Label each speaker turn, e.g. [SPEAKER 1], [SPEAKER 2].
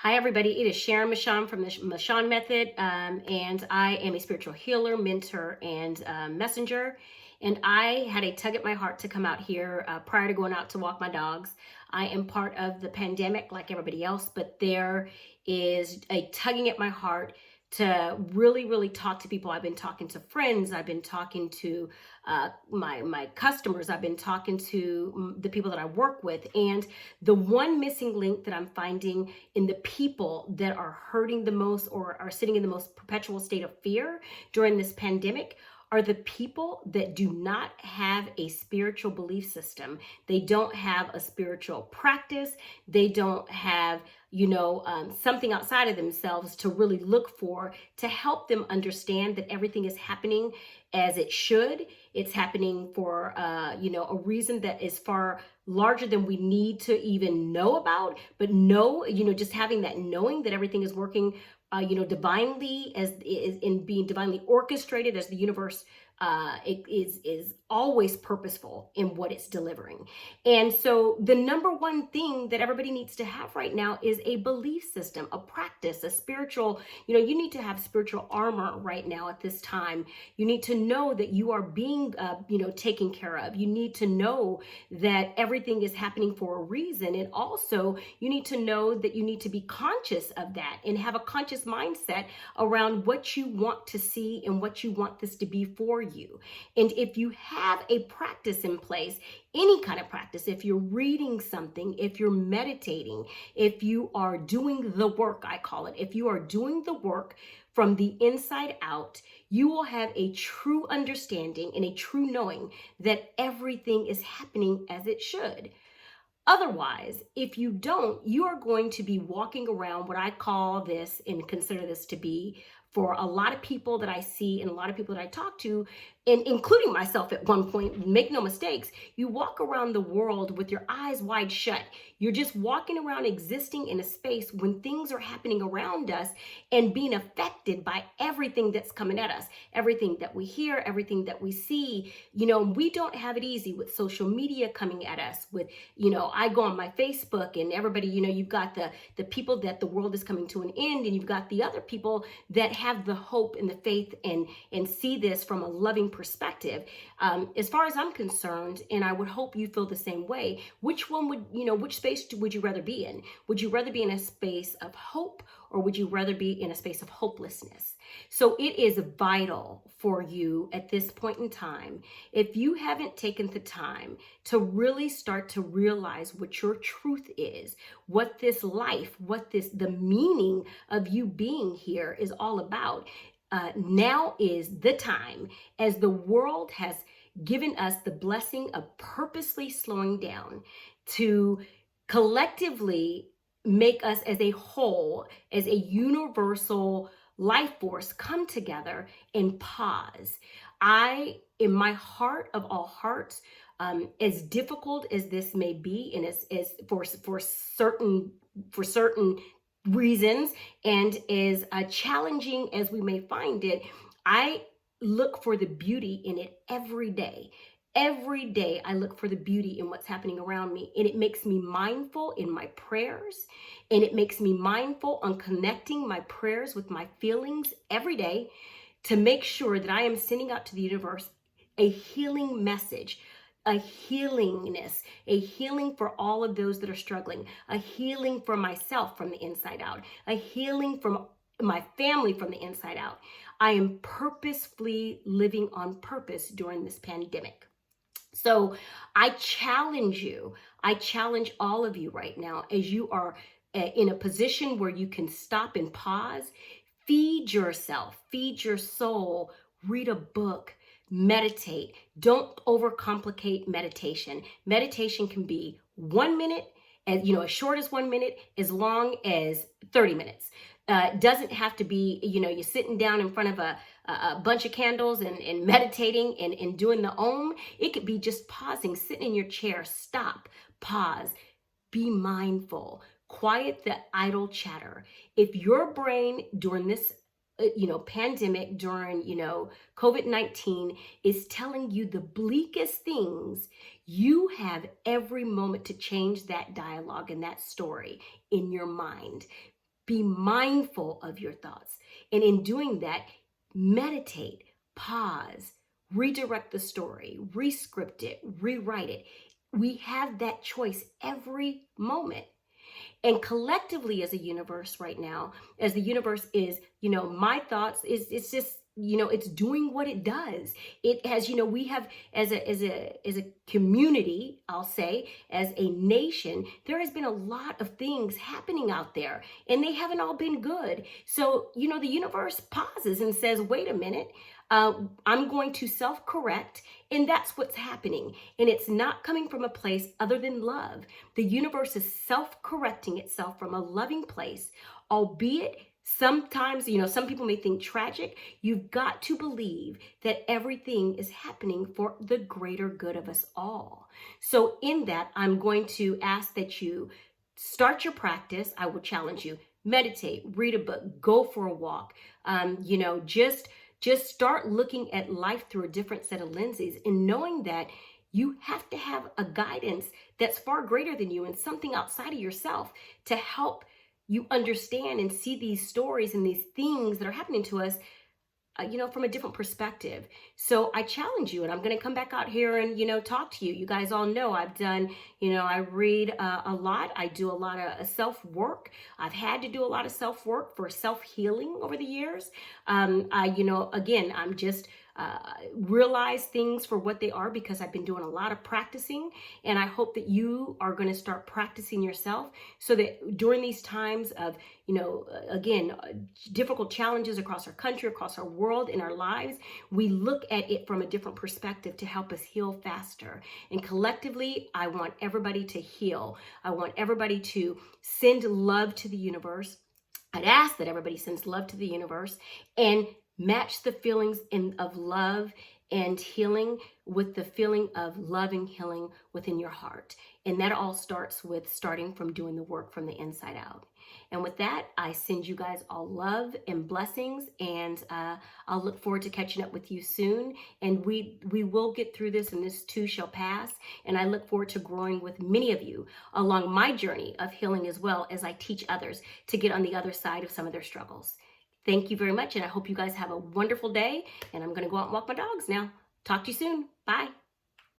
[SPEAKER 1] Hi, everybody. It is Sharon Michon from the Michon Method, and I am a spiritual healer, mentor, and messenger. And I had a tug at my heart to come out here prior to going out to walk my dogs. I am part of the pandemic like everybody else, but there is a tugging at my heart to really talk to people. I've been talking to friends. I've been talking to my customers. I've been talking to the people that I work with. And the one missing link that I'm finding in the people that are hurting the most or are sitting in the most perpetual state of fear during this pandemic are the people that do not have a spiritual belief system. They don't have a spiritual practice. They don't have, something outside of themselves to really look for to help them understand that everything is happening as it should. It's happening for, a reason that is far larger than we need to even know about, but just having that knowing that everything is working divinely as is in being divinely orchestrated as the universe is always purposeful in what it's delivering. And so the number one thing that everybody needs to have right now is a belief system, a practice, a spiritual, you need to have spiritual armor right now at this time. You need to know that you are being, taken care of. You need to know that everything is happening for a reason. And also you need to know that you need to be conscious of that and have a conscious mindset around what you want to see and what you want this to be for you. And if you have a practice in place, any kind of practice, if you're reading something, if you're meditating, if you are doing the work, I call it, if you are doing the work from the inside out, you will have a true understanding and a true knowing that everything is happening as it should. Otherwise, if you don't, you are going to be walking around what I call this and consider this to be for a lot of people that I see and a lot of people that I talk to, and including myself at one point, make no mistakes, you walk around the world with your eyes wide shut. You're just walking around existing in a space when things are happening around us and being affected by everything that's coming at us, everything that we hear, everything that we see. We don't have it easy with social media coming at us with, I go on my Facebook and everybody, you've got the people that the world is coming to an end, and you've got the other people that have the hope and the faith and see this from a loving perspective. As far as I'm concerned, and I would hope you feel the same way, which space would you rather be in? Would you rather be in a space of hope, or would you rather be in a space of hopelessness? So it is vital for you at this point in time, if you haven't taken the time to really start to realize what your truth is, what this life, the meaning of you being here is all about. Now is the time, as the world has given us the blessing of purposely slowing down to collectively make us as a whole, as a universal life force, come together and pause. In my heart of all hearts, as difficult as this may be, and as for certain reasons, and as challenging as we may find it, I look for the beauty in it every day. Every day, I look for the beauty in what's happening around me, and it makes me mindful in my prayers, and it makes me mindful on connecting my prayers with my feelings every day to make sure that I am sending out to the universe a healing message, a healingness, a healing for all of those that are struggling, a healing for myself from the inside out, a healing from my family from the inside out. I am purposefully living on purpose during this pandemic. So I challenge all of you right now, as you are in a position where you can stop and pause, feed yourself, feed your soul, read a book, meditate. Don't overcomplicate meditation. Meditation can be 1 minute, as short as 1 minute, as long as 30 minutes. It doesn't have to be, you're sitting down in front of a bunch of candles and meditating and doing the om. It could be just pausing, sitting in your chair, stop, pause, be mindful, quiet the idle chatter. If your brain during this pandemic, during, COVID-19 is telling you the bleakest things, you have every moment to change that dialogue and that story in your mind. Be mindful of your thoughts. And in doing that, meditate, pause, redirect the story, rescript it, rewrite it. We have that choice every moment. And collectively as a universe right now, as the universe is, my thoughts is, it's just, it's doing what it does. It has, we have, as a community, I'll say, as a nation, there has been a lot of things happening out there, and they haven't all been good. So, the universe pauses and says, wait a minute, I'm going to self-correct. And that's what's happening. And it's not coming from a place other than love. The universe is self-correcting itself from a loving place, albeit sometimes, some people may think tragic. You've got to believe that everything is happening for the greater good of us all. So in that, I'm going to ask that you start your practice. I will challenge you. Meditate, read a book, go for a walk. Just start looking at life through a different set of lenses, and knowing that you have to have a guidance that's far greater than you and something outside of yourself to help you understand and see these stories and these things that are happening to us, from a different perspective. So I challenge you, and I'm going to come back out here and, talk to you. You guys all know I've done, I read a lot. I do a lot of self-work. I've had to do a lot of self-work for self-healing over the years. Again, I'm just realize things for what they are because I've been doing a lot of practicing, and I hope that you are going to start practicing yourself so that during these times of, difficult challenges across our country, across our world, in our lives, we look at it from a different perspective to help us heal faster. And collectively, I want everybody to heal. I want everybody to send love to the universe. I'd ask that everybody sends love to the universe and match the feelings of love and healing with the feeling of love and healing within your heart. And that all starts with starting from doing the work from the inside out. And with that, I send you guys all love and blessings, and I'll look forward to catching up with you soon. And we will get through this, and this too shall pass. And I look forward to growing with many of you along my journey of healing, as well as I teach others to get on the other side of some of their struggles. Thank you very much, and I hope you guys have a wonderful day. And I'm going to go out and walk my dogs now. Talk to you soon. Bye.